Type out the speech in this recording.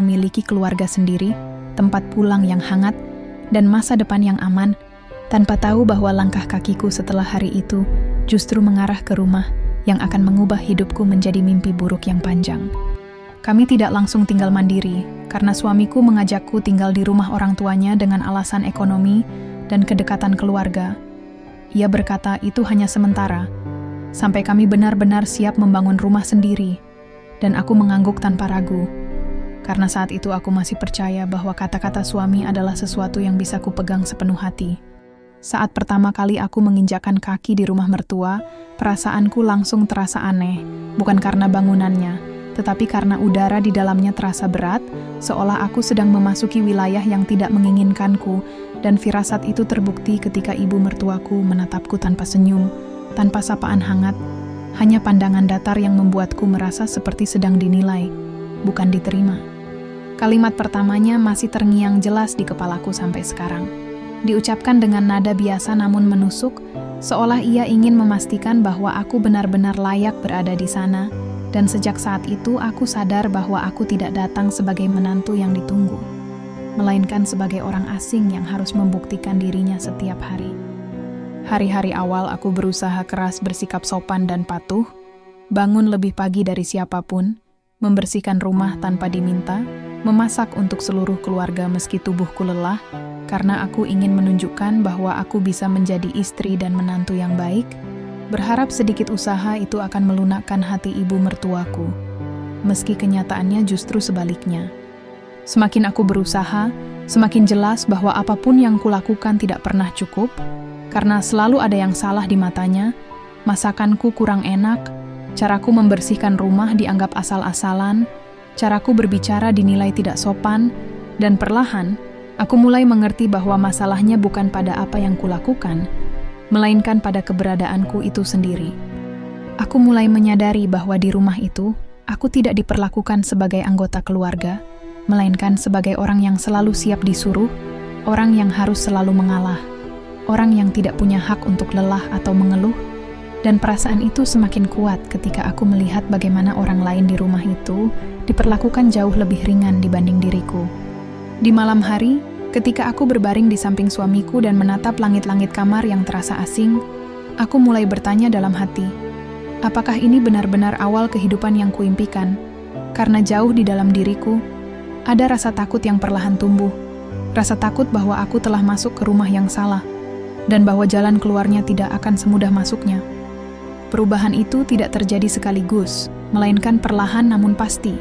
memiliki keluarga sendiri, tempat pulang yang hangat, dan masa depan yang aman, tanpa tahu bahwa langkah kakiku setelah hari itu justru mengarah ke rumah yang akan mengubah hidupku menjadi mimpi buruk yang panjang. Kami tidak langsung tinggal mandiri, karena suamiku mengajakku tinggal di rumah orang tuanya dengan alasan ekonomi dan kedekatan keluarga. Ia berkata itu hanya sementara, sampai kami benar-benar siap membangun rumah sendiri, dan aku mengangguk tanpa ragu. Karena saat itu aku masih percaya bahwa kata-kata suami adalah sesuatu yang bisa kupegang sepenuh hati. Saat pertama kali aku menginjakkan kaki di rumah mertua, perasaanku langsung terasa aneh, bukan karena bangunannya, tetapi karena udara di dalamnya terasa berat, seolah aku sedang memasuki wilayah yang tidak menginginkanku, dan firasat itu terbukti ketika ibu mertuaku menatapku tanpa senyum, tanpa sapaan hangat, hanya pandangan datar yang membuatku merasa seperti sedang dinilai, bukan diterima. Kalimat pertamanya masih terngiang jelas di kepalaku sampai sekarang. Diucapkan dengan nada biasa namun menusuk, seolah ia ingin memastikan bahwa aku benar-benar layak berada di sana, dan sejak saat itu aku sadar bahwa aku tidak datang sebagai menantu yang ditunggu, melainkan sebagai orang asing yang harus membuktikan dirinya setiap hari. Hari-hari awal aku berusaha keras bersikap sopan dan patuh, bangun lebih pagi dari siapapun, membersihkan rumah tanpa diminta, memasak untuk seluruh keluarga meski tubuhku lelah, karena aku ingin menunjukkan bahwa aku bisa menjadi istri dan menantu yang baik, berharap sedikit usaha itu akan melunakkan hati ibu mertuaku, meski kenyataannya justru sebaliknya. Semakin aku berusaha, semakin jelas bahwa apapun yang kulakukan tidak pernah cukup, karena selalu ada yang salah di matanya, masakanku kurang enak, caraku membersihkan rumah dianggap asal-asalan, caraku berbicara dinilai tidak sopan, dan perlahan, aku mulai mengerti bahwa masalahnya bukan pada apa yang kulakukan, melainkan pada keberadaanku itu sendiri. Aku mulai menyadari bahwa di rumah itu, aku tidak diperlakukan sebagai anggota keluarga, melainkan sebagai orang yang selalu siap disuruh, orang yang harus selalu mengalah, orang yang tidak punya hak untuk lelah atau mengeluh, dan perasaan itu semakin kuat ketika aku melihat bagaimana orang lain di rumah itu diperlakukan jauh lebih ringan dibanding diriku. Di malam hari, ketika aku berbaring di samping suamiku dan menatap langit-langit kamar yang terasa asing, aku mulai bertanya dalam hati, apakah ini benar-benar awal kehidupan yang kuimpikan? Karena jauh di dalam diriku, ada rasa takut yang perlahan tumbuh, rasa takut bahwa aku telah masuk ke rumah yang salah, dan bahwa jalan keluarnya tidak akan semudah masuknya. Perubahan itu tidak terjadi sekaligus, melainkan perlahan namun pasti.